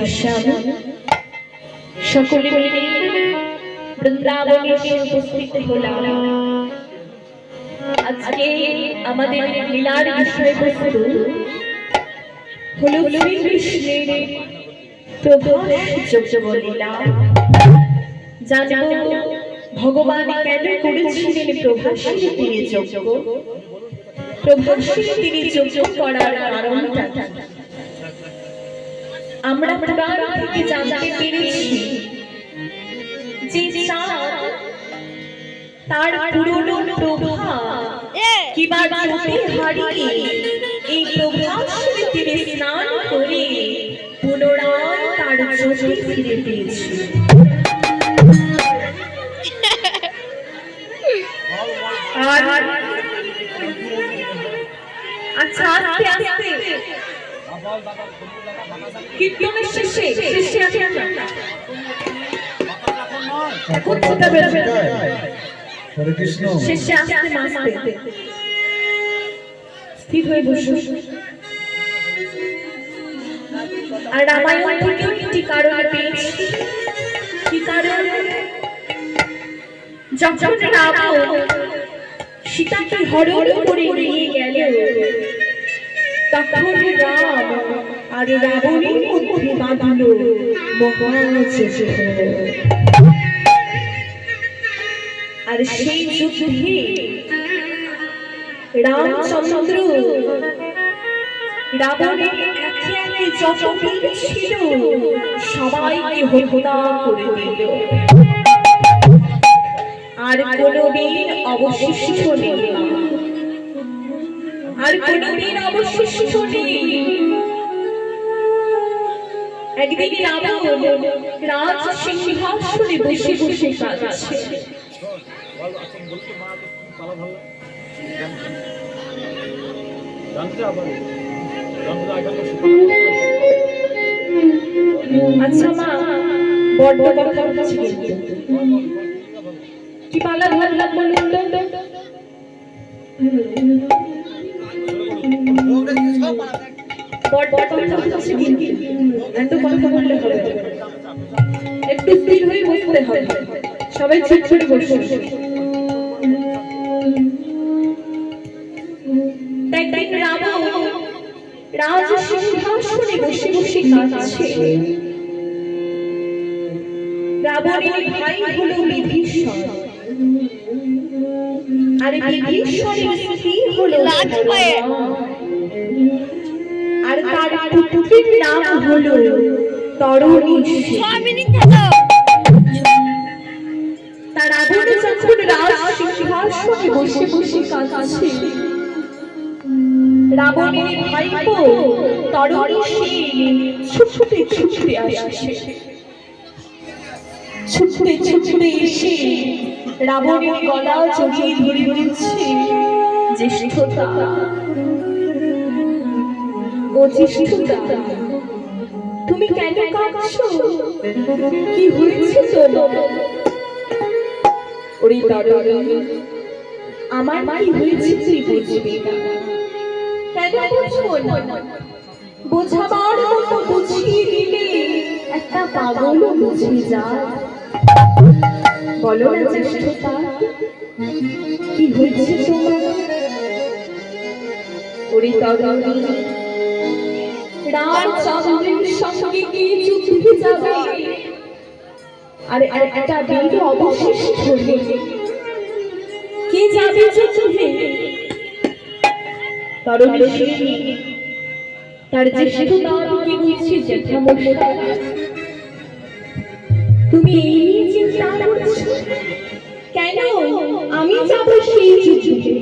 ঘনশ্যাম সকলে মিলে বৃন্দাবনে উপস্থিত হলাম। আজকে আমাদের লীলার বিষয়বস্তু হলো শ্রীকৃষ্ণের প্রভাস লীলা। জানব ভগবান কেন করেছিলেন প্রভাসের তিনি যজ্ঞ, প্রভাসের তিনি যজ্ঞ করার কারণটা আমরা পুরাণ থেকে জানতে পেরেছি যে তার পুরনো প্রভা কিবা জ্যোতি হারিয়ে এই প্রভাসের তীরে স্নান করে পুনরায় তার জ্যোতি ফিরে পেয়েছে। আর আচ্ছা আস্তে আস্তে কীর্তনের শেষে শেষে আছে এখন ছোটা বেরোবে হরে কৃষ্ণ শেষে আস্তে আস্তে স্থির হয়ে বসো। আর রামায়ণ থেকে একটি কারণ পেয়েছি। কি কারণ? যখন রাবণ সীতাকে হরণ করে নিয়ে গেল তখন রাম আর রাবণের মধ্যে বাঁধল মহাযুদ্ধ। আর সেই যুদ্ধে রামচন্দ্র রাবণের একে একে যত বীর ছিল সবাইকে হত্যা করে দিল। আর কোনো বীর অবশিষ্ট নেই, আর কোনো বীর অবশিষ্ট নেই। একদিন রাবণ রাজ সিংহাসনে বসে বসে কাঁদছে। আচ্ছা মা বড্ড কথা হচ্ছে কি পালা ধরলাম বলুন তো? বড় কথা হচ্ছে কিন্তু এত কথা বললে হবে, একটু স্থির হয়ে বসতে হবে। সবাই চুপ করে বসুন। একদিন রাবণ রাজ সিংহাসনে বসে বসে কাঁদছে। রাবণের ভাই হলো বিভীষণ, আর বিভীষণের স্ত্রী হলো আর তার পুত্রের নাম হলো তরণী। তার রাবণ যখন রাজ সিংহাসনে বসে বসে কাঁদছে, রাবণের ভাইপো তরণী ছুটতে ছুটতে আসছে। ছুটতে ছুটতে এসে রাবণের গলা জড়িয়ে ধরে বলছে, জ্যেষ্ঠতা ও জ্যেষ্ঠতা তুমি কেন কাঁদছো? কি হয়েছে তোমার? ওরে তরণী, আমার কি হয়েছে তুই বুঝবি না। কেন বুঝবো না? বোঝাবার মতো বুঝিয়ে দিলে একটা পাগল বুঝে যায়। বলো না জ্যেষ্ঠতা কি হয়েছে তোমার? ওরে তরণী, রামচন্দ্রের সঙ্গে কি যুদ্ধে যাবে আর একটা বীর অবশিষ্ট নেই। কে যাবে যুদ্ধে? তরণী তার জ্যেষ্ঠতাকে বলছে, জ্যাঠামশাই তুমি এই নিয়ে চিন্তা করছো কেন? আমি যাব সেই যুদ্ধে।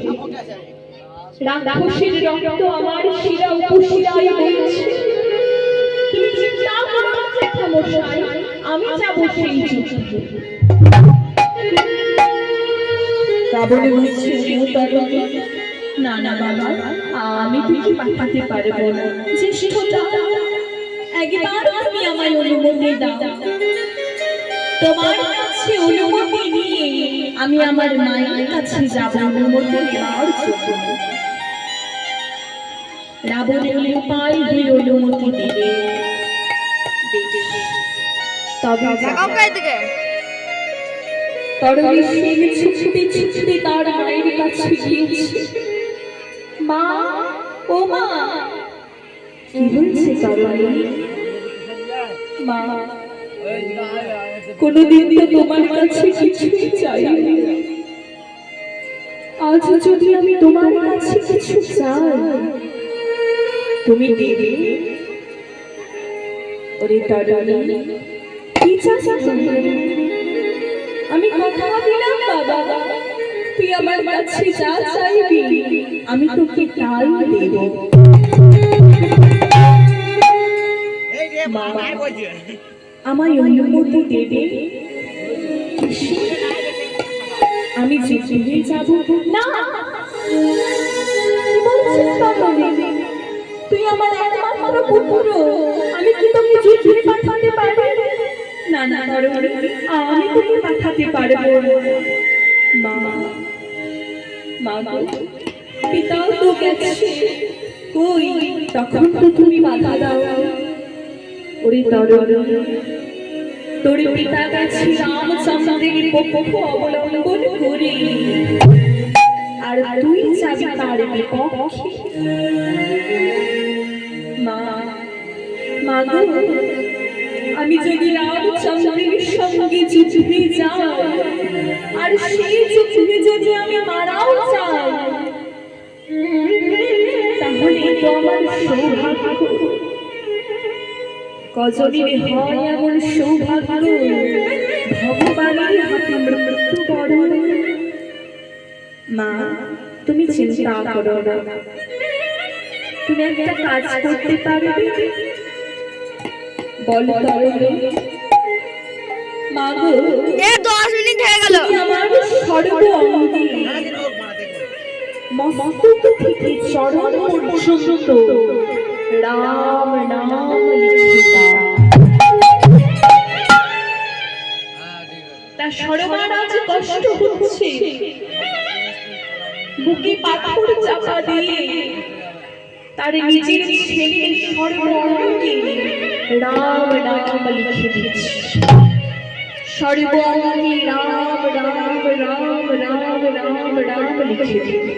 রাক্ষসের রক্ত আমার শিরা উপশিরায় বইছে। তুমি চিন্তা করো না জ্যাঠামশাই, আমি যাব সেই যুদ্ধে। রাবণে বলছে, না না বাবা, আমি তুমি পাঠাতে পারবো না। জ্যেষ্ঠতা একবার তুমি আমায় অনুমতি দাও। তোমার কাছে অনুমতি নিয়ে আমি আমার মায়ের কাছে যাব অনুমতি নেওয়ার জন্য। রাবণের উপায় হয়ে অনুমতি দিলে তবে কাউকে দিকে তরুণী সিং ছুটতে ছুটতে তার মায়ের কাছে গিয়েছে। মা, ও মা। কি হয়েছে তরুণী? মা, কোনদিন তো তোমার কাছে কিছুই চাইনি, আজ যদি আমি তোমার কাছে কিছু চাই তুমি দেবে? ওরে তরুণী, কি চাস তুমি? আমি কথা দিলাম বাবা, তুই আমার কাছে যা চাইবি আমি তোকে তাই দেব। মা, আমায় অনুমতি দেবে? আমি যেতে যাব না। কি বলছিস তরুণী? তুই আমার একমাত্র পুত্র, আমি কি তোকে যুদ্ধে পাঠাতে পারি? না না তরুণী, আমি তোকে পাঠাতে পারবো না। মা, মা গো, পিতাও তো গেছে, কই তখন তো তুমি বাধা দাও। ওরে তরুণী, তোর পিতা গেছে রামচন্দ্রের পক্ষ অবলম্বন করে, আর তুই যাবি তার বিপক্ষে। মা, মা গো, আমি যদি রামচন্দ্রের সঙ্গে যুদ্ধে যাই আর সেই যুদ্ধে যদি আমি মারাও যাই তাহলে তো আমার সৌভাগ্য। কজনের হয় এমন সৌভাগ্য, ভগবানের হাতে মৃত্যুবরণ। মা, তুমি চিন্তা করো না, তুমি একটা কাজ করতে পারবে? বলো তরুণী। মা গো, 10 মিনিট হয়ে গেল। আমার সর্ব অঙ্গে মস্তক থেকে চরণ পর্যন্ত রাম নাম লিখে দাও। তার সর্বার আজ কষ্ট হচ্ছে, বুকে পাথর চাপা দিয়ে তার নিজের ছেলের সর্ব অঙ্গে রাম নাম লিখে দিচ্ছে। সর্ব অঙ্গে রাম রাম রাম রাম রাম রাম লিখে দিচ্ছে।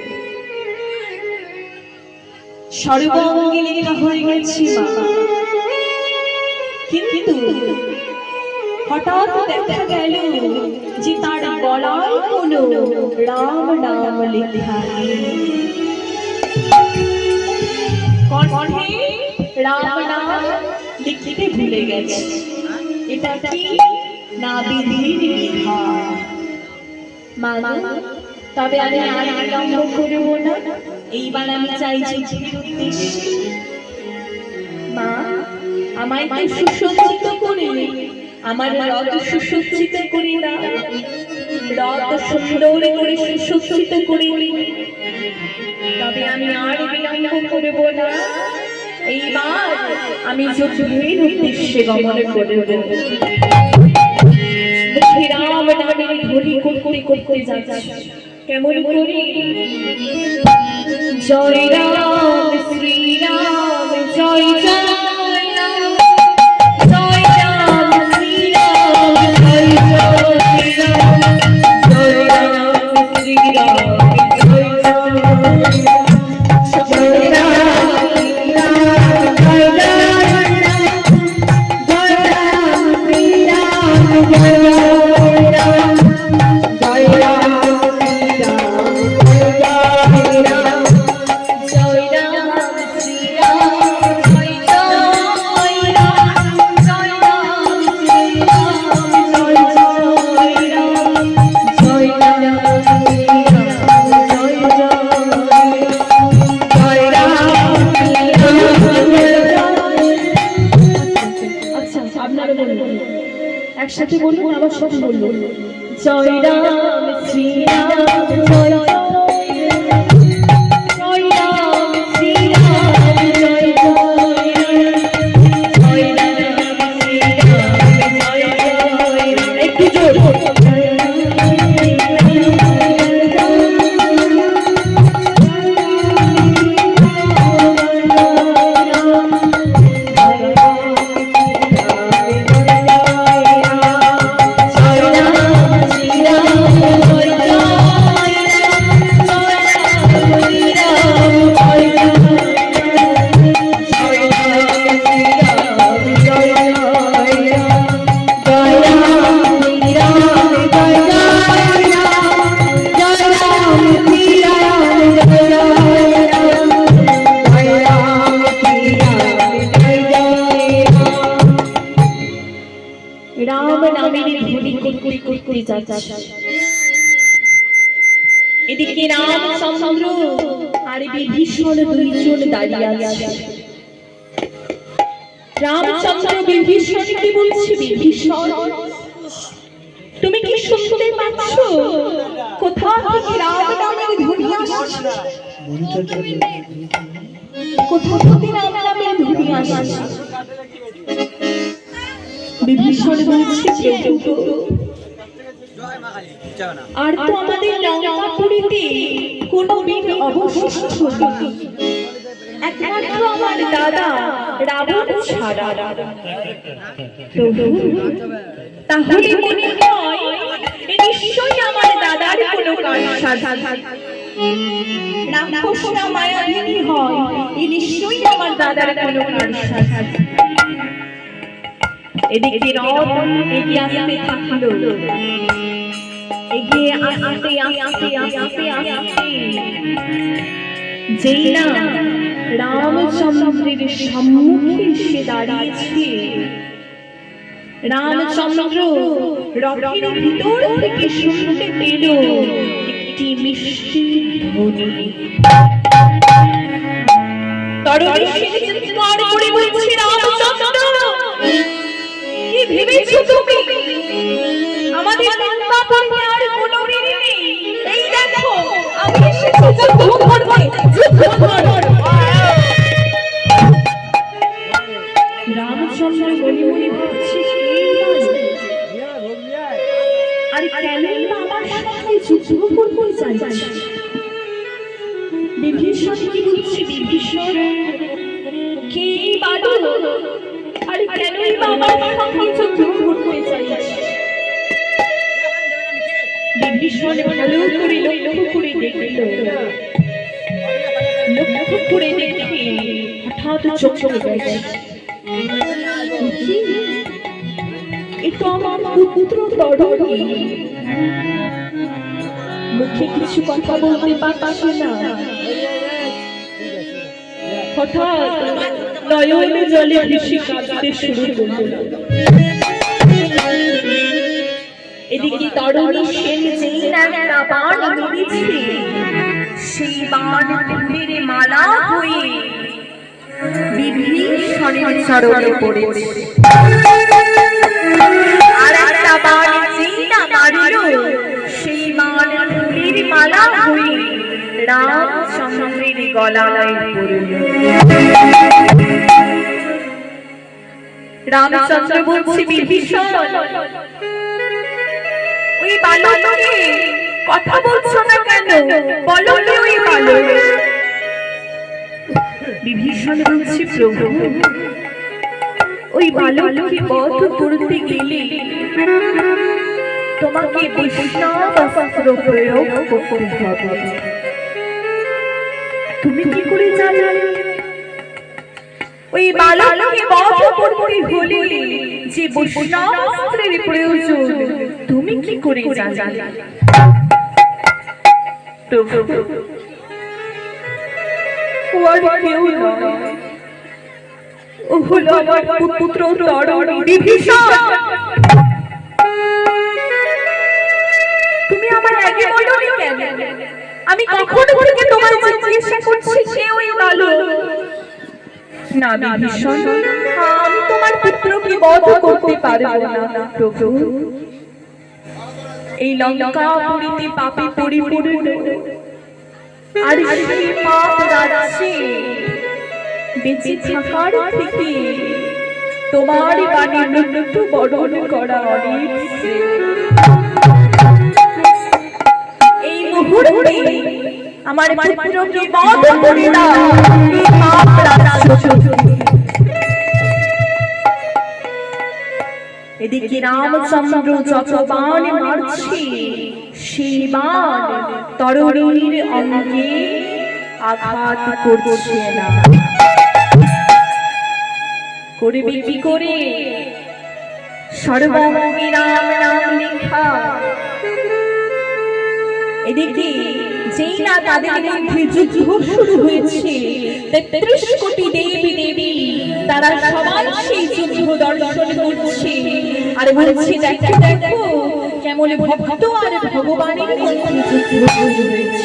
সর্ব অঙ্গে লেখা হয়ে গেছে মা, কিন্তু হঠাৎ দেখা গেল যে তার গলায় কোনো রাম নাম লেখা নেই। কণ্ঠে রাম নাম লিখতে ভুলে গেছে। এটা কি না বিধির বিধান? মা, তবে আমি আর বিলম্ব করব না, এইবার আমি চাইছি উদ্দেশ্যে। মা, আমায় তো সুসজ্জিত করে, আমার রথ সুসজ্জিত করে দাও, রথ সুন্দর করে সুসজ্জিত করে, তবে আমি আর বিলম্ব করব না, এইবার আমি যুদ্ধের উদ্দেশ্যে গমন করব। রাম নামের ধ্বনি করতে করতে যাচ্ছে, কেমন করে? জয় রাম শ্রীরাম জয় জয় রাম, জয় রাম শ্রীরাম জয় জয় রাম, জয় রাম শ্রীরাম জয় জয় রাম, জয় রাম শ্রীরাম জয় জয় রাম, জয় রাম শ্রীরাম জয় জয় রাম, জয় রাম একসাথে বলুন, আবার সব বলুন। জয় রাম শ্রীরাম জয় জয় রাম শ্রীরাম জয় জয়, জয় রাম শ্রীরাম জয় জয়, একটু জোর। রাম নামের ধ্বনি করতে করতে যাচ্ছে। এদিকে রামচন্দ্র আর বিভীষণ দুইজন দাঁড়িয়ে আছে। রামচন্দ্র বিভীষণকে বলছে, বিভীষণ তুমি কি শুনতে পাচ্ছ? কোথা থেকে রাম নামের ধ্বনি আসছে? কোথা থেকে রাম নামের ধ্বনি আসছে? বিভীষণ বলছে, আর তো আমাদের লঙ্কাপুরীতে কোনো বীর অবশিষ্ট নেই, একমাত্র আমার দাদা রাবণ ছাড়া। তাহলে মনে হয় নিশ্চয়ই আমার দাদার কোনো কারসাজি, রাক্ষসরা মায়াবিনী হয়, নিশ্চয়ই আমার দাদার কোনো কারসাজি। এদিকে রথ এগিয়ে আসতে থাকলো, এগিয়ে আসতে আসতে আসতে আসতে যেই না রামচন্দ্রের সম্মুখে এসে দাঁড়িয়েছে, রামচন্দ্র রথের ভিতর থেকে শুনতে পেল একটি মিষ্টি ধ্বনি। তরুণী চিৎকার করে বলছে, রামচন্দ্র কি ভেবেছো তুমি? আমাদের লঙ্কাপুরীতে আর কোনো বীর নেই। এই দেখো আমি এসেছি যুদ্ধ করতে, যুদ্ধ করতে। রামচন্দ্র মনে মনে ভাবছে, আর কেন আমার সাথে যুদ্ধ করতে চাইছে? বিভীষণ কি বলছে, বিভীষণ কি বাদু, আর কেনই বা আমার সাথে যুদ্ধ করতে চাইছে? বিভীষণ ভালো করে লক্ষ্য করে দেখল, লক্ষ্য করে দেখে হঠাৎ চমকে গেছে, এটা আমার পুত্র তরুণী, মুখে কিছু কথা বলতে পারছে না, হঠাৎ নয়নে জলে ভেসে কাঁদতে শুরু করল। এদিকে তরুণী সেন যেই না একটা বাণ মেরেছে, সেই বাণ ফুলের মালা হয়ে বিভীষণের চরণে পড়েছে। আর একটা বাণ যেই না মারল, সেই বাণ ফুলের মালা হয়ে রামচন্দ্রের গলায় পড়ল। রামচন্দ্র বলছে, বিভীষণ ওই বালককে কথা বলছো না কেন? বলো কি ওই বালক? বিভীষণ বলছে, প্রভু ওই বালককে বধ করতে গেলে তোমাকে বৈষ্ণব অস্ত্র প্রয়োগ করতে হবে। তুমি কি করে জানো? ওই বালককে বধ করতে হলে যে বৈষ্ণব অস্ত্রের প্রয়োজন, তুমি কি করে জানো? প্রভু ও আর কেউ নয়, ও হলো আমার পুত্র তরুণী বিভীষণ। তুমি আমার আগে বলোনি কেন? আমি কখন থেকে তোমার জিজ্ঞাসা করছি কে ওই বালক? না বিভীষণ, আমি তোমার পুত্রকে বধ করতে পারবো না প্রভু। এই লঙ্কাপুরীতে পাপে পরিপূর্ণ, আর সেই পাপ রাজ্যে বেঁচে থাকার থেকে তোমার বাণী মৃত্যু বরণ করা অনেক শ্রেয়। এই মুহূর্তে আমার পুত্রকে বধ করে দাও, এই পাপ রাজ্য। এদিকে রামচন্দ্র যত বাণ মারছে, সেই বাণ তরুণীর অঙ্গে আঘাত করছে না। করবে কি করে? সর্বঙ্গে রাম নাম লেখা। এদিকে যেই না তাদের মধ্যে যুদ্ধ শুরু হয়েছে, ৩৩ কোটি দেবী দেবী তারা সবাই সেই যুদ্ধ দর্শন করছে আর বলছে দেখো দেখো কেমন ভক্ত আর ভগবানের মধ্যে যুদ্ধ হয়েছে।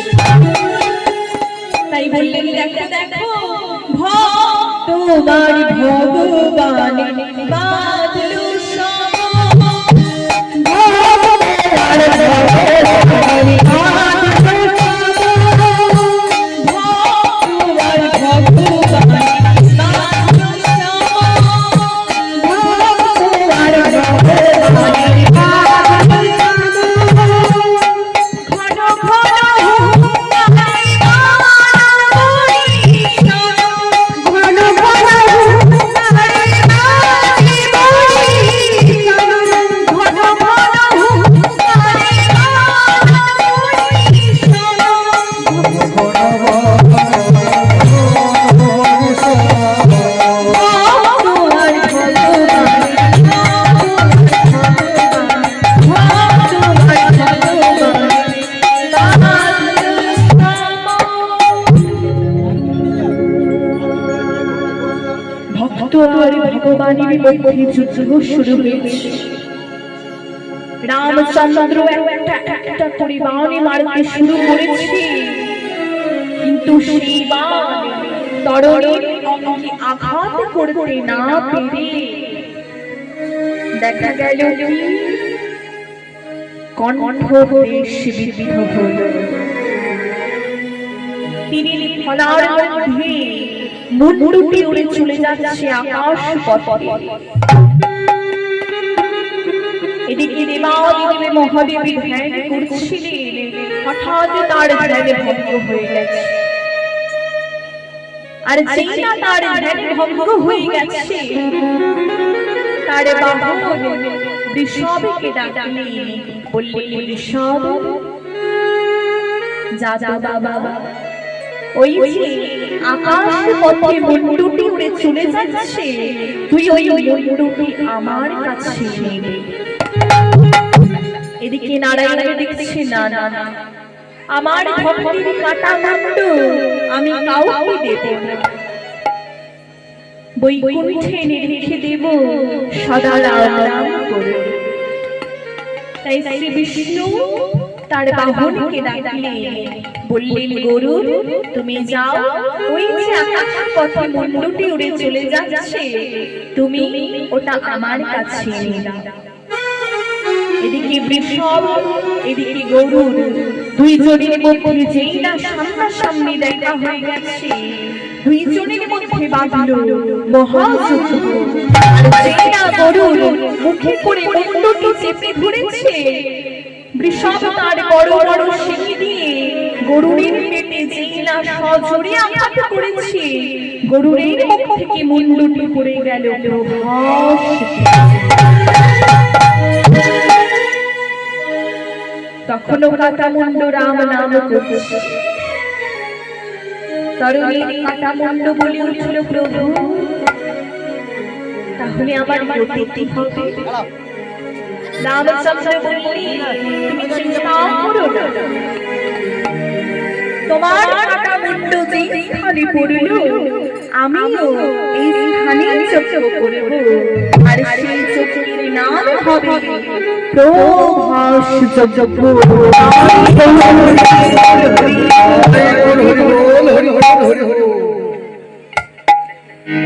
তাই বললেন দেখো দেখো ভক্ত তোমার ভগবানের বাদলু সম ভগবানের মধ্যে যুদ্ধ শুরু হয়েছে। রামচন্দ্র একটা একটা করে বাণে মারতে শুরু করেছে, কিন্তু সেই বাণ তরণীর অঙ্গে আঘাত করতে না পেরে দেখা গেল কণ্ঠ বেশ বিবিধ হল। তিনি ফলার মধ্যে মুন্ডুটি উড়ে চলে যাচ্ছে আকাশ পথে। এদিকে দেবাদিদেব মহাদেবী ধ্যান করছিলেন, হঠাৎ তার ধ্যানে ভঙ্গ হয়ে গেছে। আর যেই না তার ধ্যানে ভঙ্গ হয়ে গেছে, তার বাহন বৃষভকে ডাকলেন, বললেন বৃষভ যা যা বাবা ওই যে আকাশ পথে মুন্ডুটি উড়ে চলে যাচ্ছে, তুই ওই মুন্ডুটি আমার কাছে নিবি। এদিকে নারায়ণ দেখছে না না না, আমার ভক্তির কাটা মুন্ডু আমি কাউকে দেব না, বৈকুণ্ঠে রেখে দেব সদা রাম করে। তাই শ্রী বিষ্ণু তার বাহনকে ডাকলেন, বললেন গরু তুমি যাও, ওই যে আকাশ পথে মুন্ডুটি উড়ে চলে যাচ্ছে, তুমি ওটা আমার কাছে নিয়ে দাও। এদিকে বৃষভ এদিকে গরু দুইজনের মধ্যে যেই না সামনাসামনি দেখা হয়ে গেছে, দুইজনের মধ্যে বাঁধলো মহাযুদ্ধ। আর যেই না গরুর মুখে করে মুন্ডুটি চেপে ধরেছে, বৃষভ তার বড় বড় শিং দিয়ে গরুরের পেটে যেই না সজোরে আঘাত করেছে, গরুরের মুখ থেকে মুন্ডুটি পড়ে গেল প্রভাস। তখনও কাটা মুন্ড রাম নাম করছে। তরুণীর কাটা মুন্ড বলে উঠল প্রভু তাহলে আমার গতি হবে। রামচন্দ্র বললেন তুমি চিন্তা করো না, তোমার কাটা মুন্ড যেই স্থানে পড়ল আমিও এই স্থানে যজ্ঞ করব, আর সেই যজ্ঞের নাম হবে প্রভাস যজ্ঞ।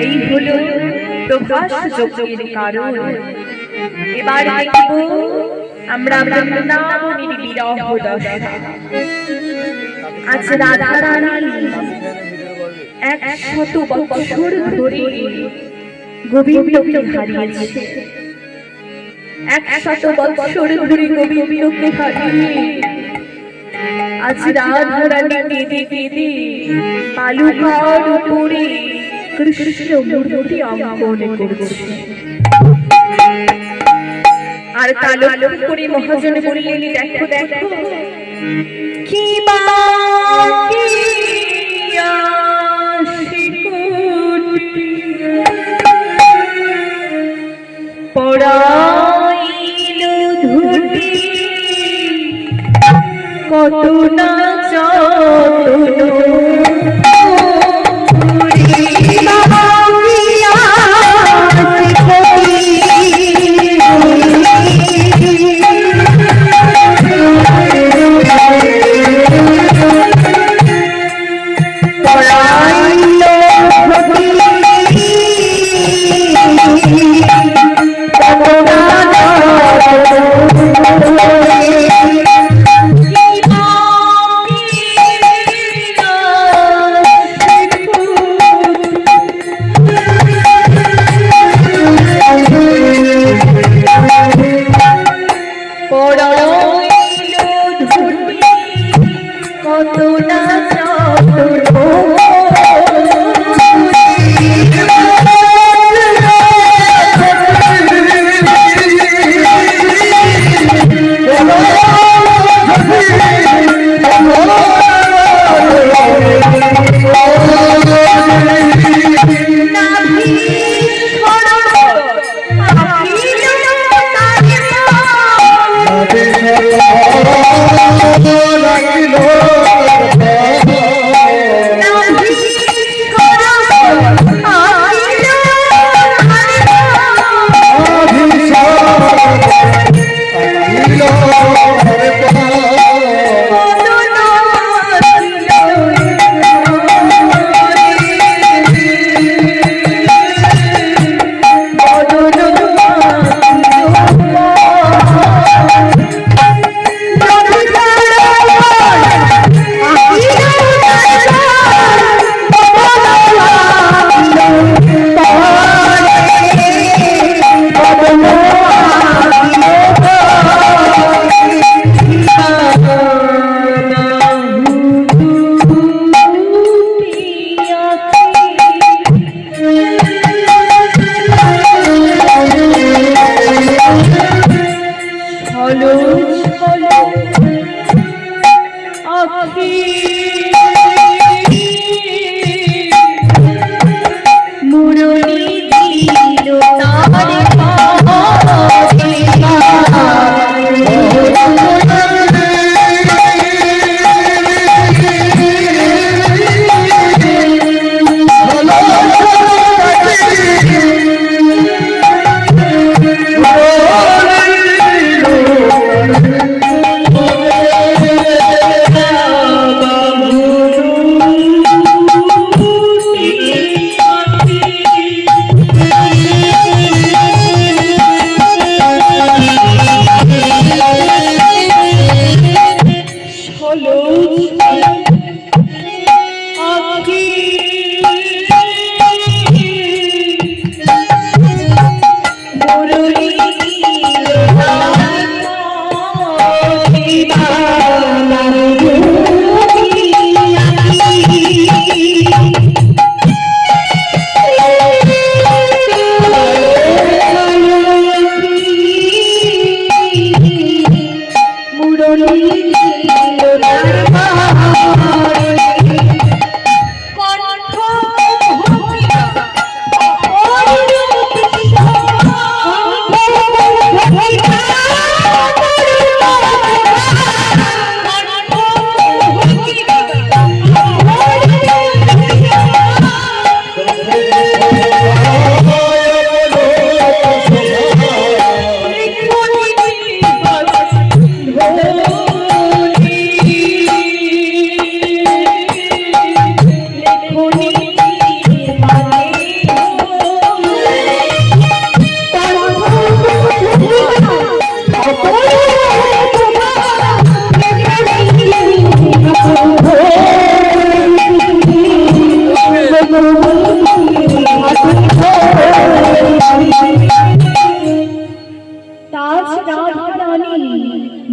এই হলো প্রভাস যজ্ঞের কারণ। এবার দেখব আমরা বৃন্দাবনের বিরহ দশা। আজ রাধা রানী 100 বছর ধরে গোবিন্দকে হারিয়েছে, 100 বছর ধরে গোবিন্দকে হারিয়ে আজ রাধা রানী কেঁদে কেঁদে বালুকার উপরে কৃষ্ণ মূর্তি অঙ্কন করছে। আর কালো করে মহাজন বললেন দেখো দেখো কি পড়াইল ধুতি কত না যতন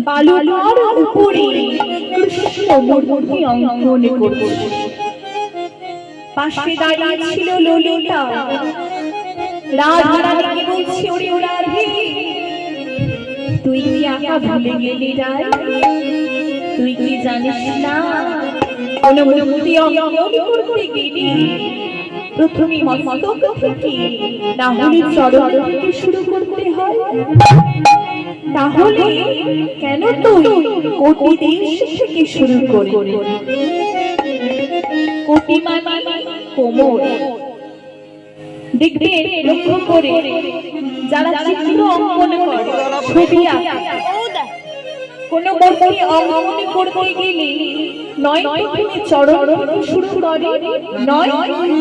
বালুকার উপরে কৃষ্ণ মূর্তি অঙ্কন করছে। পাশে দাঁড়িয়ে ছিল ললিতা। রাধা রানীকে বলছে, ওরে রাধে, তুই কি আঁকা ভুলে গেলি রায়? তুই কি জানিস না কোন মূর্তি অঙ্কন করতে গেলি প্রথমে মস্তক থেকে না হলে চরণ থেকে শুরু করতে হয়? তাহলে কেন তুই কোটি দেশ থেকে শুরু করে? কোটি মানে কোমর। দেখবে লক্ষ্য করে যারা চিত্র অঙ্কন করে, ছবি আঁকে, কোন মূর্তি অঙ্কন করতে গেলে নয় প্রথমে চরণ থেকে শুরু করে, নয়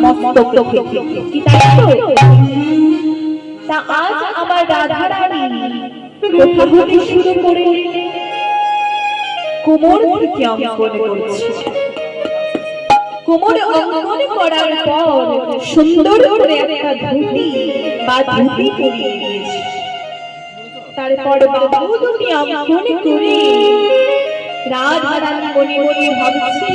মস্তক থেকে। কি তাই তো? তা আজ আমার রাধা রানী কোথা হতে শুরু করে কোমর থেকে অঙ্কন করছে। কোমর অঙ্কন করার পর সুন্দর করে একটা ধুতি বা ধুতি পরিয়ে দিয়েছে। তারপর বাহু দুটি অঙ্কন করে রাধা রানী মনে মনে ভাবছে,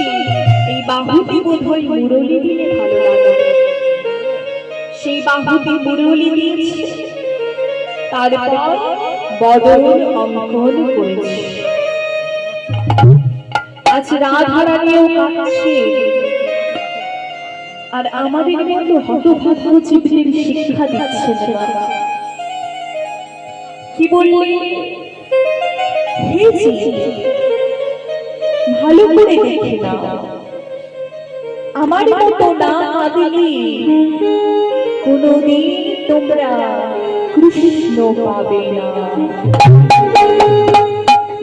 এই বাহুটি বোধহয় মুরলি দিলে ভালো লাগে। সেই বাহুটি মুরলি দিয়েছে। তারপর বদন অঙ্কন করেছে। আজ রাধা রানীও কাঁদছে। আর আমাদের মতো হতভাগ্য জীবদের শিক্ষা দিচ্ছেন বাবা। কি বললে? হে জি, ভালো করে দেখে নাও, আমার মতো না কাঁদিলে কোনদিন তোমরা কৃষ্ণ পাবে না।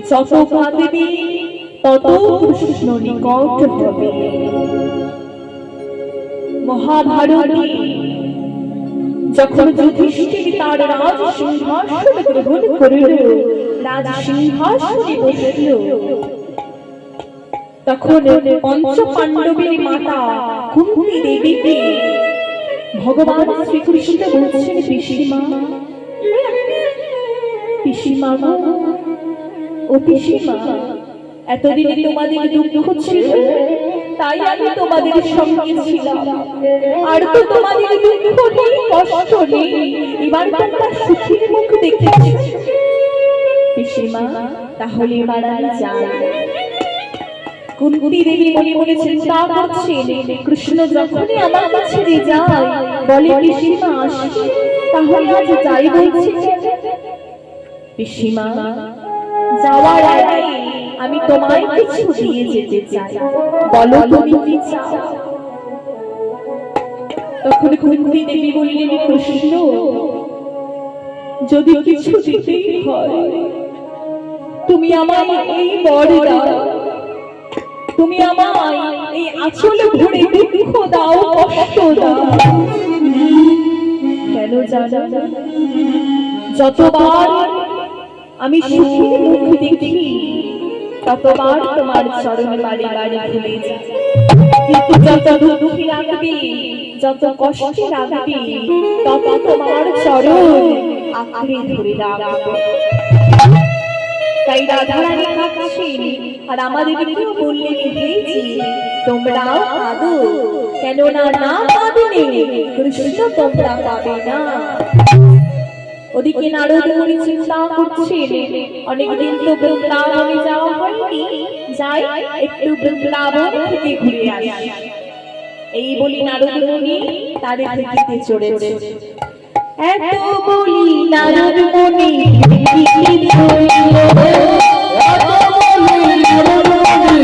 যত কাঁদবে তত কৃষ্ণ নিকট হবে। মহাভারতে যখন যুধিষ্ঠির তার রাজ সিংহাসন গ্রহণ করিল, রাজ সিংহাসনে বসিল, তখন পঞ্চ পাণ্ডবের মাতা কুন্তি দেবীকে ভগবান শ্রীকৃষ্ণ বলছেন, পিসিমা, পিসিমা, ও পিসিমা, এতদিন তোমাদের দুঃখ ছিল, তাই আমি তোমাদের সঙ্গে ছিলাম, আর তো তোমাদের দুঃখ নেই, কষ্ট নেই, এবার তোমরা সুখের মুখ দেখেছি। পিসিমা, তাহলে এবার আমি যাই। কুন্তি দেবী মনে মনে চিন্তা করছেন, কৃষ্ণ যখনই আমার কাছে যায় বলে পিসিমা আসি, তাহলে আজ যাই বলছি। পিসিমা, যাওয়ার আগে আমি তোমায় কিছু দিয়ে যেতে চাই, বলো তুমি কি চাও? তখন কুন্তি দেবী বললেন, কৃষ্ণ, যদি কিছু দিতেই হয় তুমি আমায় এই বর দাও, তুমি আমায় এই আঁচল ভরে দুঃখ দাও, কষ্ট দাও। কেন জানো? যতবার আমি সুখের মুখ দেখি ততবার তোমার চরণ বাড়ি বাড়ি ভুলে যাই, কিন্তু যত দুঃখী রাখবি, যত কষ্ট রাখবি, তত তোমার চরণ আঁকড়ে ধরে রাখবো। তাই রাধারানী কাঁদছেন, আর আমাদেরকেও বললেন, হেজি তোমরাও কাঁদো, কেননা না কাঁদলে কৃষ্ণ তোমরা পাবে না। ওদিকে নারদ মুনি চিন্তা করছেন, অনেকদিন তো বৃন্দাবনে যাওয়া হয়নি, যাই একটু বৃন্দাবন থেকে ঘুরে আসি। এই বলি নারদ মুনি তার ঢেকিতে চড়েছে। এত বলি নারদ মুনি ঢেকিতে চড়ল, এত বলি নারদ মুনি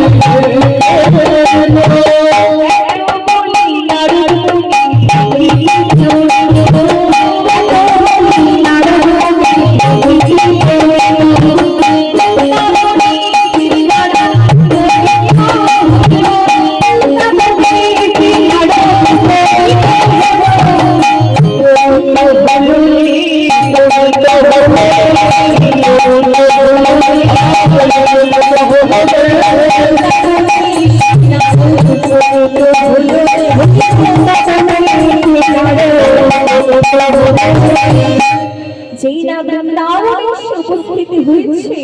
যেই না বৃন্দাবনে উপস্থিত হয়েছে,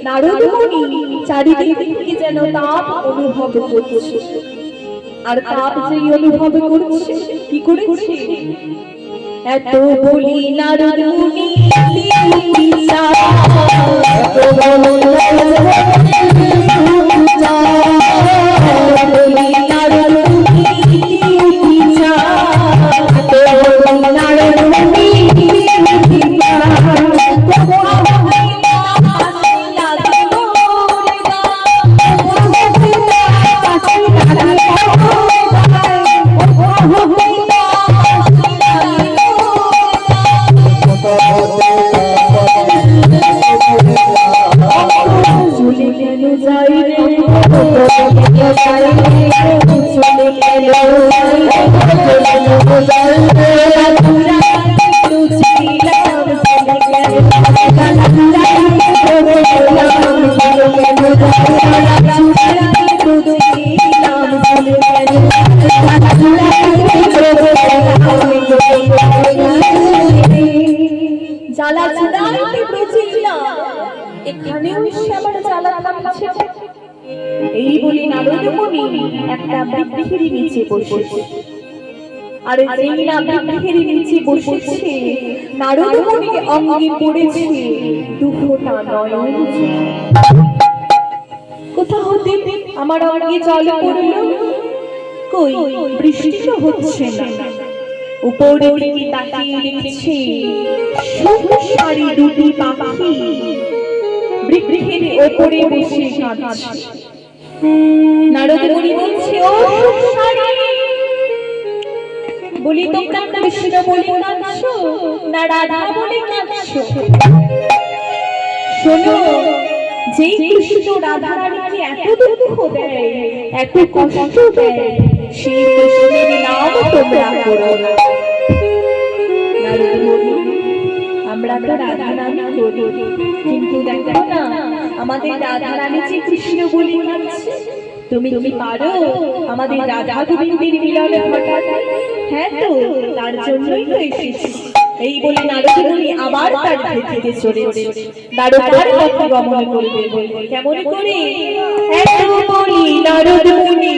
নারদ মুনি চারিদিক থেকে যেন তাপ অনুভব করছে। আর তাপ যেই অনুভব করছে, কি করেছে? এত বলি নারদ মুনি জ্বালা চুড়াইতে বুঝিলাম, এখানেও আমার জ্বালা থামছে। এই বলে নারদ মুনি একটা বৃক্ষের নিচে বসেছে। আর যেই না বৃক্ষের নিচে বসেছে, নারদ মুনির অঙ্গে পড়েছে দুফোঁটা নয়ন। কোথা হতে আমার অঙ্গে জল পড়ল? কই, বৃষ্টি তো হচ্ছে না। উপরে দিকে তাকিয়ে দেখছে সুন্দরী দুটি পাখি বৃক্ষের ওপরে বসে কাঁদছে। নারদ মুনি বলছে, ও সংসারী, বলি তোমরা কৃষ্ণ বলে কাঁদছো না রাধা বলে কাঁদছো? শোনো, যেই কৃষ্ণ রাধা রানীকে এত দুঃখ দেয়, এত কষ্ট দেয়, সেই কৃষ্ণের নাম তোমরা করো না। নারদ মুনি, আমরা তো রাধা নামই করি, কিন্তু দেখো না আমাদের রাধা রানী যে কৃষ্ণ বলে কাঁদছে। তুমি কি পারো আমাদের রাধা গোবিন্দের মিলনে ঘটাতে? হ্যাঁ তো, তার জন্যই তো এসেছি। এই বলে নারদ মুনি আবার তার থেকে চলেছে। দ্বারকার পথে গমন করবে। কেমন করে? এত বলি নারদ মুনি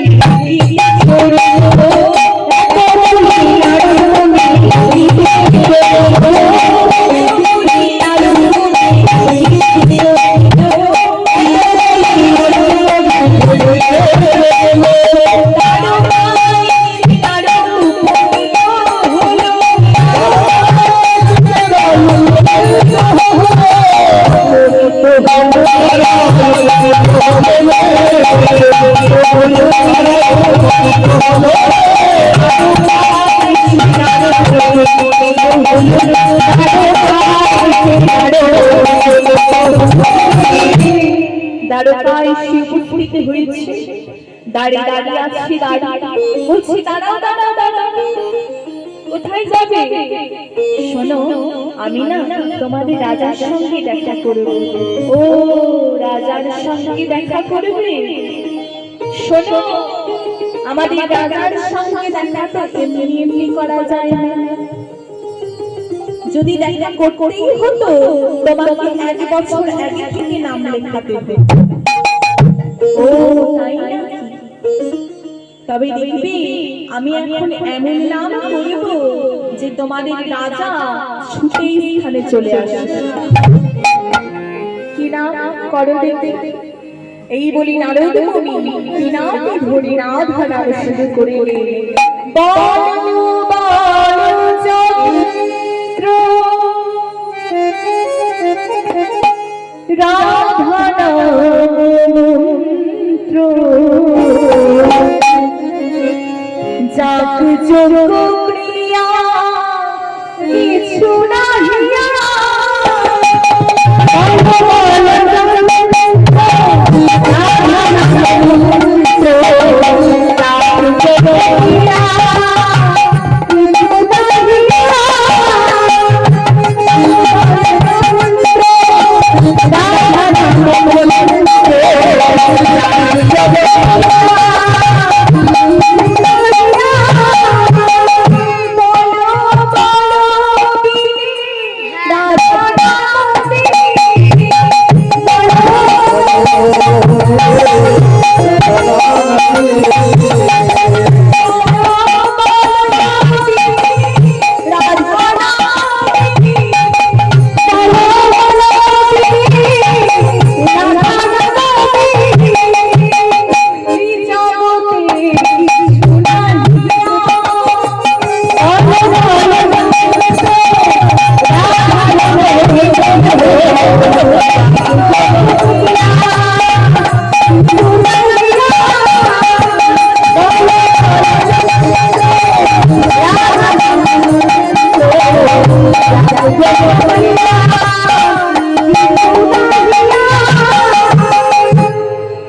দ্বারকায় এসে উপস্থিত হয়েছে। দাঁড়িয়ে দাঁড়িয়ে আছে, বলছি দাঁড়াও দাঁড়াও দাঁড়াও, কোথায় যাবে? শোনো, আমি না তোমাদের রাজার সঙ্গে দেখা করব। ও, রাজার সঙ্গে দেখা করবে? শোনো, আমাদের রাজার সঙ্গে দেখা তো এমনি এমনি করা যায় না। যদি দেখা করতেই হতো তোমাকে 1 বছর আগে থেকে নাম লেখাতে হতো। ও তাই নাকি? তবে দেখবি আমি এখন এমন নাম করব যে তোমাদের রাজা ছুটেই এখানে চলে আসবে। কি নাম করো দেখতে? এই বলি নারদ মুনি বিনাতে ধরে না ধরার শুরু করে রাধা মন্ত্র যাক যোগ ক্রিয়া কিছু নাহিয়া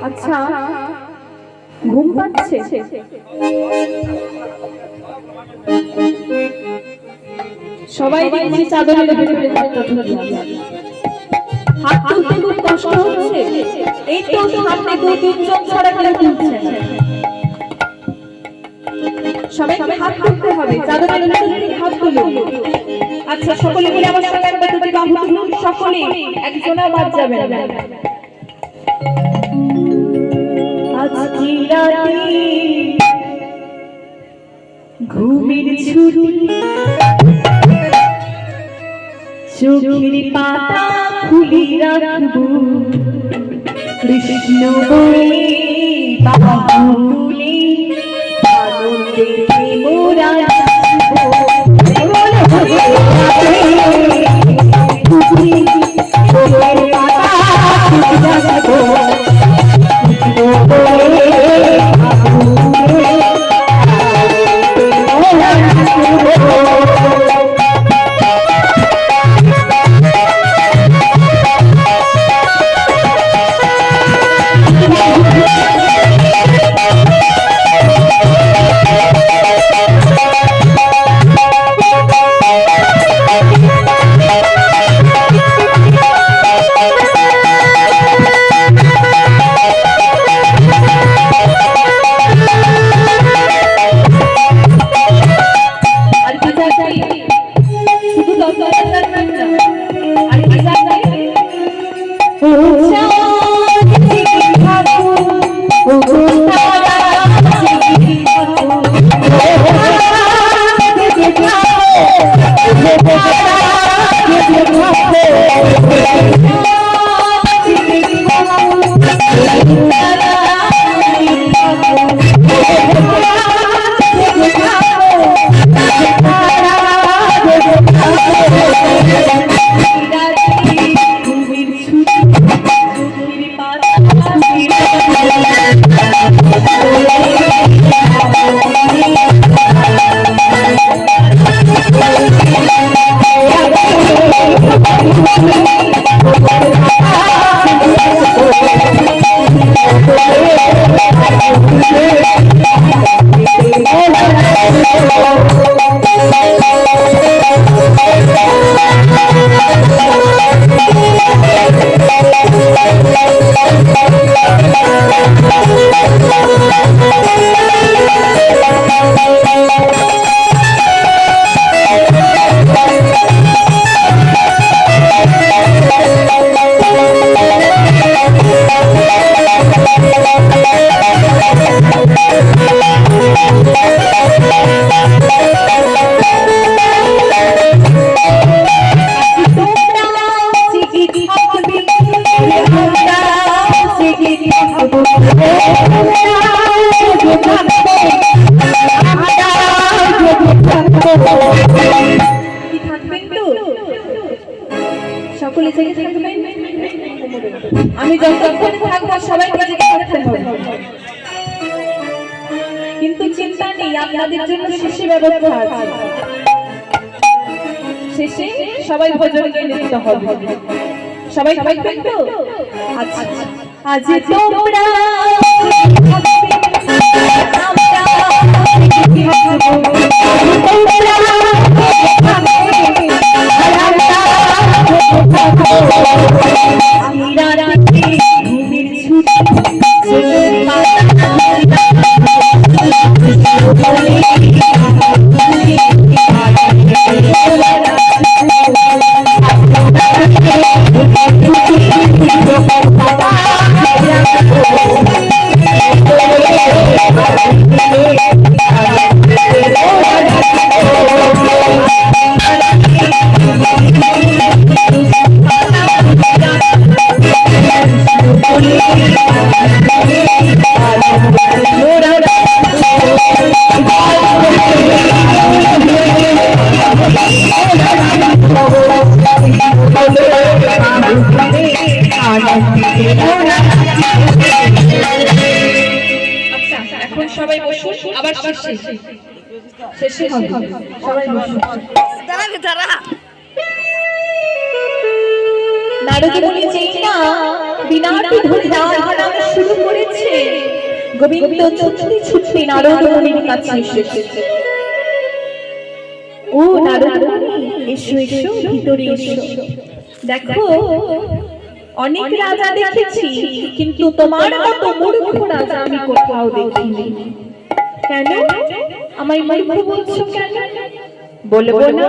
আচ্ছা, ঘুম পাচ্ছে? সবাই দেখছি চাদরের ভিতরে হাত তুলতে খুব কষ্ট হচ্ছে। এই তো সামনে 2-3 জন ছাড়া কেউ তুলছে না। সবাইকে হাত তুলতে হবে, চাদরের ভিতরে হাত তুলুন। আচ্ছা, সকলে মিলে আমার সঙ্গে একবার দুটি বাহু তুলুন। সকলে, একজনও বাদ যাবে না। আজকে রাতে ঘুমের ছুটি, চোখের পাতা খুলি রাখবো, কৃষ্ণ বলে বাহু তুলে আনন্দে মোরা চোখের পাতা আমি যতক্ষণ থাকবো সবাইকে জিজ্ঞাসা করতে হবে, কিন্তু চিন্তা নেই, আপনাদের জন্য শেষে ব্যবস্থা আছে। শেষে সবাই ভোজনকে নিতে হবে। সবাই থাকবেন তো? আচ্ছা, আজ তোমরা সবাই বসুন, আবার শেষে হবে। সবাই বসুন। নারদী মুনি যেই না বিনাটি ধরে যাওয়ার নাম শুরু করেছে, গোবিন্দ ছুটতে ছুটতে নারদ মুনির কাছে এসেছে। ও নারদ মুনি, এসো এসো, ভিতরে এসো। দেখো, অনেক রাজা দেখেছি, কিন্তু তোমার মতো মূর্খ রাজা আমি কোথাও দেখিনি। কেন আমায় মূর্খ বলছো কেন? বলবো না,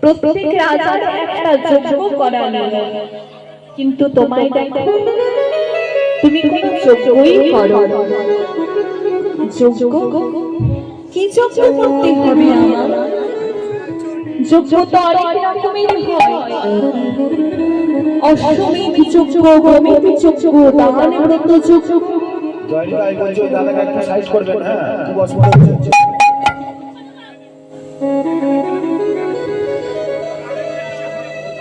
প্রত্যেক রাজার একটা যজ্ঞ করা নেই, কিন্তু তোমায় দেখো তুমি কোনো যজ্ঞই করো। যজ্ঞ? কি যজ্ঞ করতে হবে আমার? যজ্ঞ তো অনেক রকমের হয়। অশ্বমেধ যজ্ঞ, গোমেধ যজ্ঞ, দান ব্রত যজ্ঞ। জয়নিতা এই বলছি ওই দাদাকে একটু সাইজ করবেন। হ্যাঁ, খুব অসুবিধা হচ্ছে।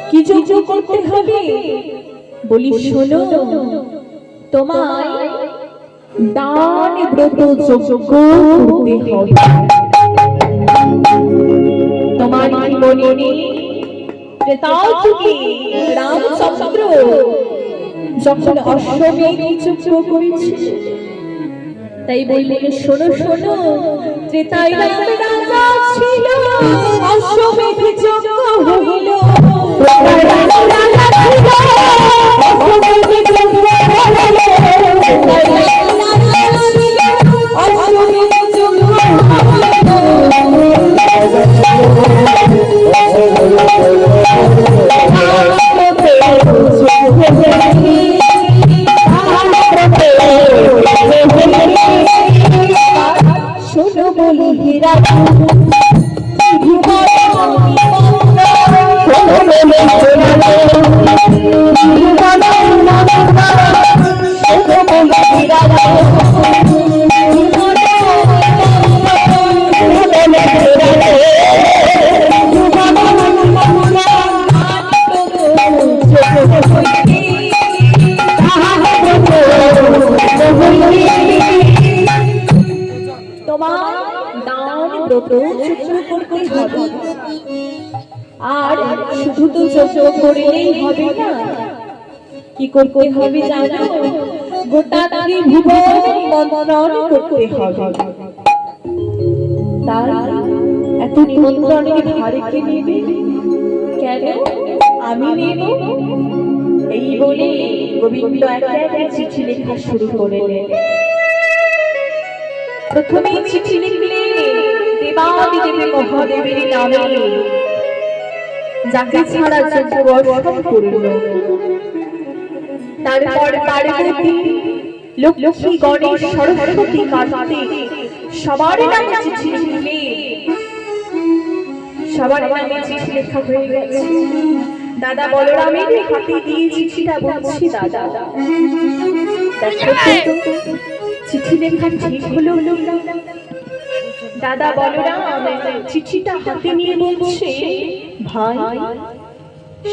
কি যজ্ঞ করতে হবে? বলি শোনো, তোমায় দান ব্রত যজ্ঞ করতে হবে। তোমার জীবনে ত্রেতার যুগে রামচন্দ্র যখন অশ্বমেধ যজ্ঞ করেছে, তাই বললেন শোনো শোনো, ত্রেতায় রাম রাজা ছিল, অশ্বমেধ যজ্ঞ হইল। ত্রেতায় রাম রাজা ছিল, অশ্বমেধ যজ্ঞ হইল। ত্রেতায় রাম রাজা ছিল, অশ্বমেধ যজ্ঞ শোনো বলি হীরা আর শুধু তো যজ্ঞ করলেই হবে না, কি করতে হবে জানো? গোটা ত্রিভুবন মন্ত্রণ করতে হবে। তার এত নিমন্ত্রণের ভারে কে নেবে? কেন আমি নেব? এই বলে গোবিন্দ একা একা চিঠি লেখা শুরু করলেন। প্রথমে চিঠি লিখলে দেবাদিদেব মহাদেবের নামে, যাকে ছাড়া যজ্ঞ অসম্পূর্ণ। তারপর পার্বতী, লক্ষ্মী, গণেশ, সরস্বতী, কার্তিক সবার নামে চিঠি লিখলে। সবার নামে চিঠি লেখা হয়ে গেছে। দাদা বলরামের হাতে দিয়ে চিঠিটা বলছি, দাদা চিঠি লেখা ঠিক হলো? দাদা বলরাম চিঠিটা হাতে নিয়ে বলছে, ভাই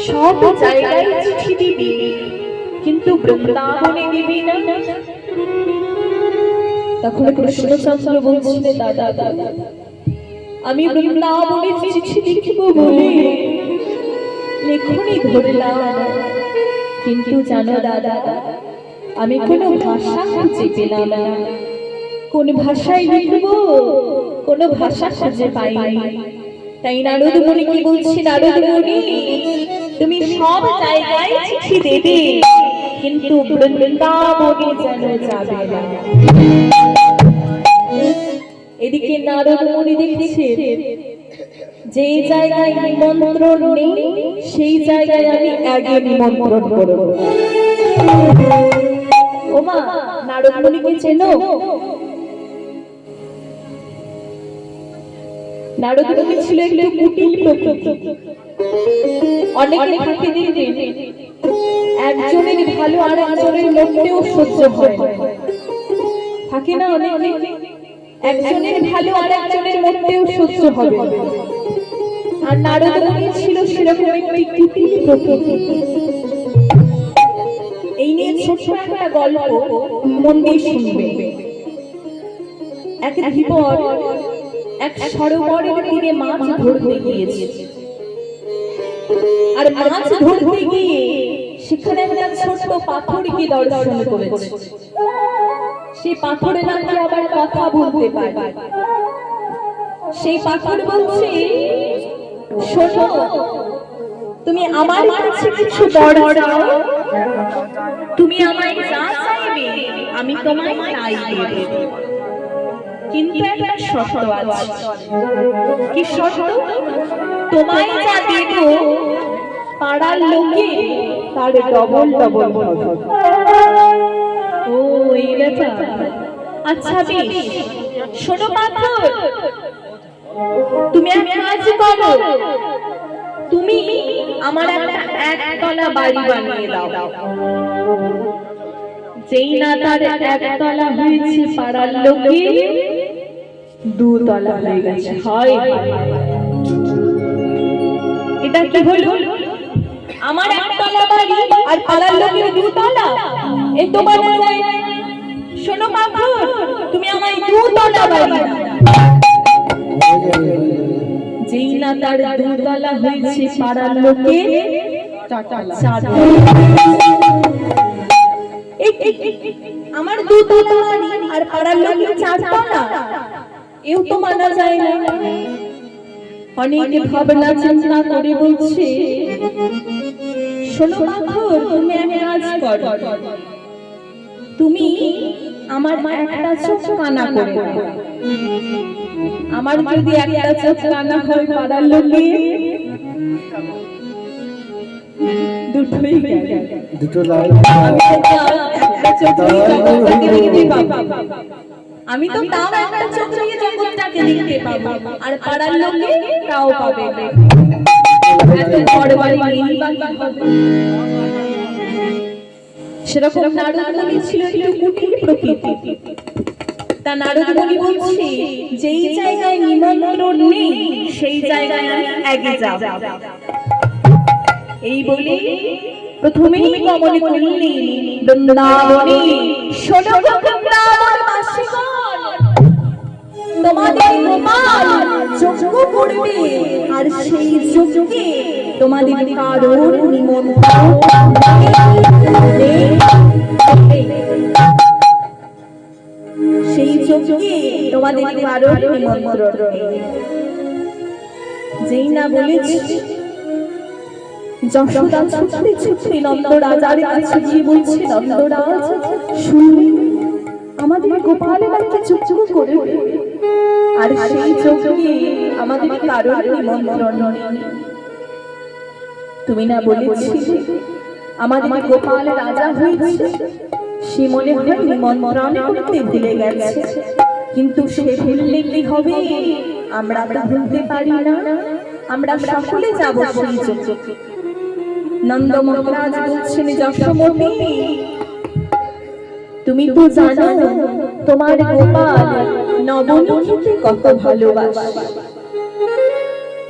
সব জায়গায় চিঠি দিবি, বৃন্দাবনে দিবি না? তখন কৃষ্ণচন্দ্র বলছিল, দাদা দাদা, আমি বৃন্দাবনে চিঠি লিখব বলে লেখনি ধরলাম, কিন্তু জানো দাদা, আমি কোনো ভাষা খুঁজে পেলাম না। কোন ভাষায় লিখব, কোনো ভাষা খুঁজে পাইনি। তাই নারদ মুনি কি বলছি, নারদ মুনি, তুমি সব জায়গায় চিঠি দেবে, কিন্তু বৃন্দাবনে যেন যাবে না। এদিকে নারদ মুনি দেখছে যে জায়গায় নিমন্ত্রণ নেই সেই জায়গায় আমি আগে নিমন্ত্রণ করব। ওমা, নারদ মুনিকে চেনো? নারদ মুনি ছিল একটু কুটিল প্রকৃতি। অনেকে থাকে দেখবেন একজনের ভালো আর একজনের মধ্যেও সহ্য হয় না। থাকে না অনেক, একজনের ভালো আর একজনের মধ্যেও সহ্য হবে। আর নারদ মুনি ছিল সেরকম একটি কুটিল প্রকৃতি। এই নিয়ে ছোট্ট একটা গল্প, মন দিয়ে শুনবে। এক ধীবর এক সরোবরের তীরে মাছ ধরতে গিয়েছে। আর মাছ ধরতে গিয়ে সেখানে একটা ছোট্ট পাথরকে দর্শন করেছে। সেই পাথরে নাকি আবার কথা বলতে পারে। সেই পাথর বলছে, শোনো, তুমি আমার কাছে কিছু বড় চাও, তুমি আমায় যা চাইবে আমি তোমায় তাই দেব, কিন্তু একটা শর্ত আছে। কি শর্ত? তোমায় যা দেব পাড়ার লোকে তার ডবল ডবল হবে। ও এই ব্যাপার, আচ্ছা বেশ। শোনো পাথর, তুমি এক কাজ করো, তুমি আমার একটা একতলা বাড়ি বানিয়ে দাও। যেই না তার একতলা হয়েছে, পাড়ার লোকে দুতলা হয়ে গেছে। হয় এটা কি হলো? আমার একতলা বাড়ি আর পাড়ার লোকের দুতলা, এ তো বলা যায় না। শোনো পাথর, তুমি আমায় দুতলা বাড়ি। যেই না তার দুতলা হয়েছে, পাড়ার লোকে চারতলা। আমার দুতলা বাড়ি আর পাড়ার লোকের চারতলা, এও তো মানা যায় না। অনেকে ভাবনা চিন্তা করে বলছে, শোনো পাথর, তুমি এক কাজ করো, তুমি আমার একটা চোখ কানা করে দাও। আমার যদি একটা চোখ কানা হয়, পাড়ার লোকে দুটোই দুটো লাল, আমি তো তাও একটা চোখ দিয়ে জগৎটাকে দেখতে পাবো, আর পাড়ার লোকে তাও পাবে। সেরকম নারদ মুনি ছিল একটু কুটিল প্রকৃতি। তা নারদ মুনি বলছে, যেই জায়গায় নিমন্ত্রণ নেই সেই জায়গায় আমি আগে যাব। এই বলে প্রথমেই গমন করলেন বৃন্দাবনে। শোনো বৃন্দাবনবাসীগণ, তোমাদের গোপাল যজ্ঞ করবে, আর সেই যজ্ঞে তোমাদের কারোর নিমন্ত্রণ নেই। সেই যজ্ঞে তোমাদের কারোর নিমন্ত্রণ নেই। যেই না বলেছি, যশোদা ছুটতে ছুটতে নন্দ রাজার কাছে গিয়ে বলছে, নন্দরাজ শুনলেন আমাদের গোপালের একটা যজ্ঞ করবে, আর সেই যজ্ঞে আমাদের কারোর নিমন্ত্রণ নেই। তুমি না বলেছিলে আমাদের গোপাল রাজা হয়েছে, সে মনে হয় নিমন্ত্রণ করতে ভুলে গেছে। কিন্তু সে ভুললে কি হবে? আমরা তো ভুলতে পারি না, আমরা সকলে যাব সেই যজ্ঞে। নন্দ মহারাজ বলছেন, যশোমতি, তুমি তো জানো তোমার গোপাল নবনীকে কত ভালোবাসে।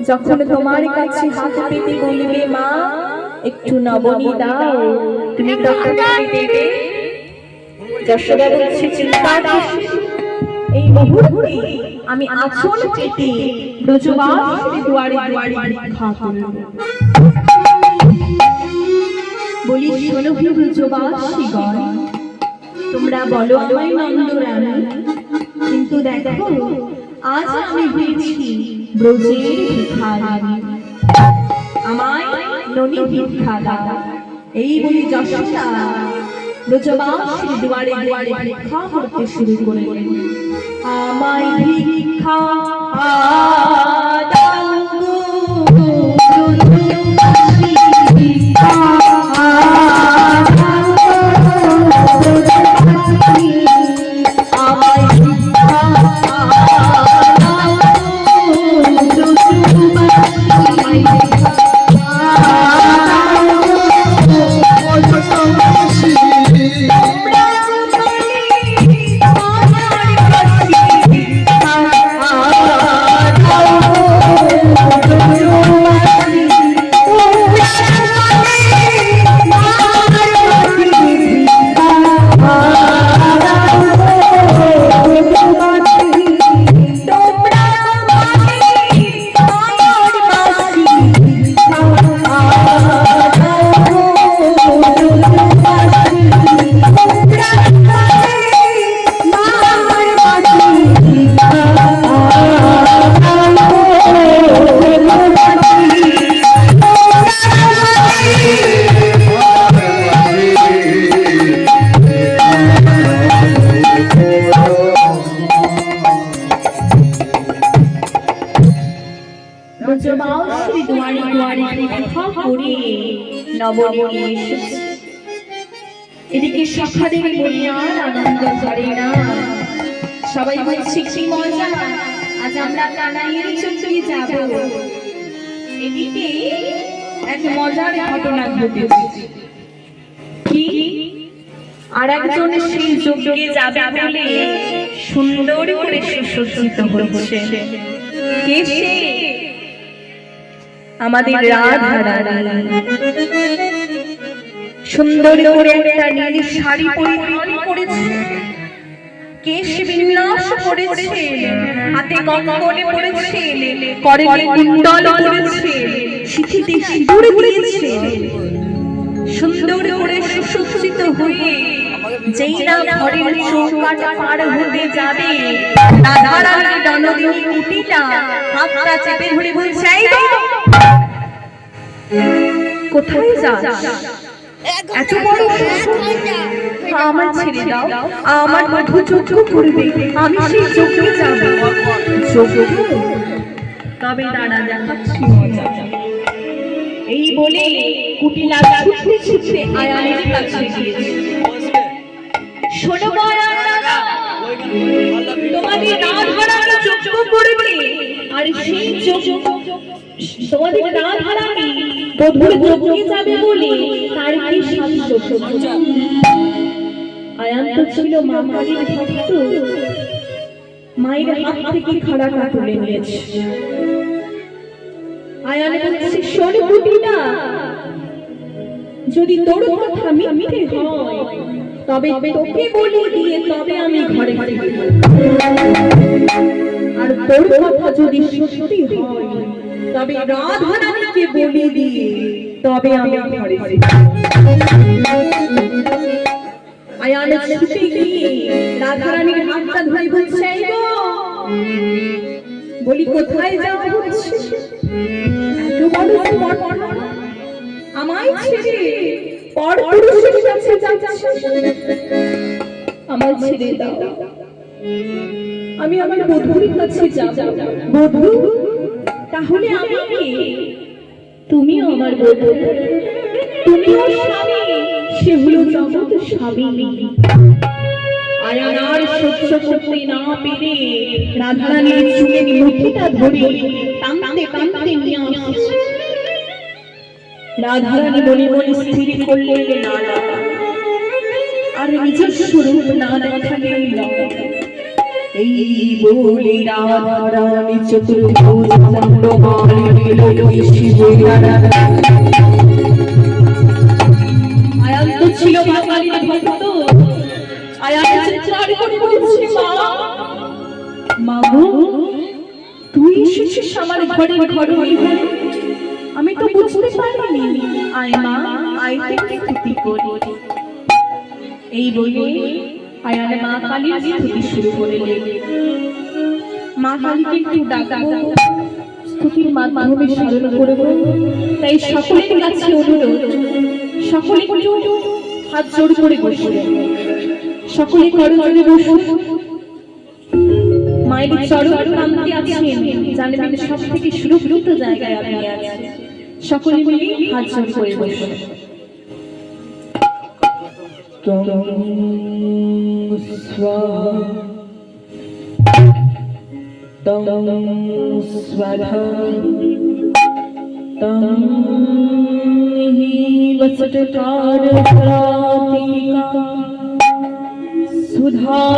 যখন তোমার কাছে হাত পেতে বলবে, মা একটু নবনী দাও, তুমি তখন দেবে যশোদা বলছে চিন্তা এই মুহূর্তে আমি আঁচল পেতে ব্রজবাসীর দুয়ারে দুয়ারে ভিক্ষা করব। বলি শোনো হে ব্রজবাসীগণ, তোমরা বলো আমায় নন্দরানী, কিন্তু দেখো আজ আমি হয়েছি ব্রজের ভিখারি, আমায় ননি ভিক্ষা দাও। এই বলি যশোদা ব্রজবাসীর দুয়ারে দুয়ারে ভিক্ষা করতে শুরু করলেন। আমায় ভিক্ষা দাও গো, ভিক্ষা আমায় ভিক্ষা এদিকে সখাদের বলিয়ার আনন্দ করে না, সবাই বলছে কি মজা, আজ আমরা কানাইয়ের চোখে যাব। এদিকে এক মজার ঘটনা ঘটেছে, কি আর একজন সেই যজ্ঞে যাবে বলে সুন্দর করে সুসজ্জিত হচ্ছে। কে সে? আমাদের রাধারানী সুন্দর করে একটা নীল শাড়ি পরিধান করেছে, কেশ বিন্যাস করেছে, হাতে কঙ্কনে পরেছে, করেলে কুণ্ডল পরেছে, সিঁথিতে সিঁদুর দিয়েছে। সুন্দর করে সুসজ্জিত হয়ে যেই না ঘরের চৌকাঠ পার হতে যাবে, রাধারানী দনদিনী কুটিটা হাতটা চেপে ধরে বলছে, এই গো, কোথায় যাস? এত বড় আমার ছেড়ে দাও, আমার মধু যজ্ঞ করবে, আমি সেই যজ্ঞে যাব। যজ্ঞ? তবে দাঁড়া, দেখাচ্ছি মজা। এই বলে কুটিলা ছুটতে ছুটতে আয়ানের কাছে গিয়েছে। শোনো আয়ানা, তোমাদের রাধারানী যজ্ঞ করবে, আর সেই যজ্ঞ তোমাদের রাধারানী বধূর যজ্ঞে যাবে বলে তার কি সামর্থ্য? আয়ান তো ছিল মামারির ভক্ত, মায়ের হাত থেকে খাড়াটা তুলে নিয়েছে। আয়ান বলছে, শোন কুটিলা, যদি তোর কথা মিথ্যে হয় তবে তোকে বলি দিয়ে তবে আমি ঘরে ফিরব, আর তোর কথা যদি সত্যি হয় তবে রাধারানীকে বলি দিয়ে তবে আমি ঘরে ফিরব। আয়ান ছুটে গিয়ে রাধারানীর হাতটা ধরে বলছে, এই গো, বলি কোথায় যাওয়া হচ্ছে? এত বড় পর আমায় ছেড়ে পর পুরুষের কাছে যাচ্ছে, আমার ছেড়ে দাও, আমি আমার বধূর কাছে যাব। বধূ? তাহলে আমি কি? তুমিও আমার বধূ, তুমিও স্বামী, সে হলো জগৎ স্বামী। আয়ান আর সহ্য করতে না পেরে রাধারানীর চুলের মুঠিটা ধরে টানতে টানতে নিয়ে আসছে। রাধারানী বলি বলি স্থির করলেন, না না, আর নিজের স্বরূপ না দেখালে না। এই বলে রাধারানী চতুর্ভুজ মণ্ডমালিনী লইয়া শিবের আয়ান তো ছিল মা কালীর ভক্ত আর আজ চিৎকার করে বলছে মা গো তুই এসেছিস আমার ঘরে ঘরে আমি তো বুঝতে পারিনি আয় মা আয় থেকে স্তুতি করি এই বলে আয়ার মা কালীর স্তুতি শুরু করলেন মা কালীকে একটু ডাকবো স্তুতির মাধ্যমে স্মরণ করব তাই সকলের কাছে অনুরোধ সকলে একটু হাত জোড় করে বসুন সকলে করজোড়ে বসুন মায়ের চরণ নামতে আছেন জানবেন সব থেকে সুরক্ষিত জায়গায় আপনি আছেন সকলে মিলে হাত জোড় করে বসুন सुधा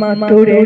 মাতোরে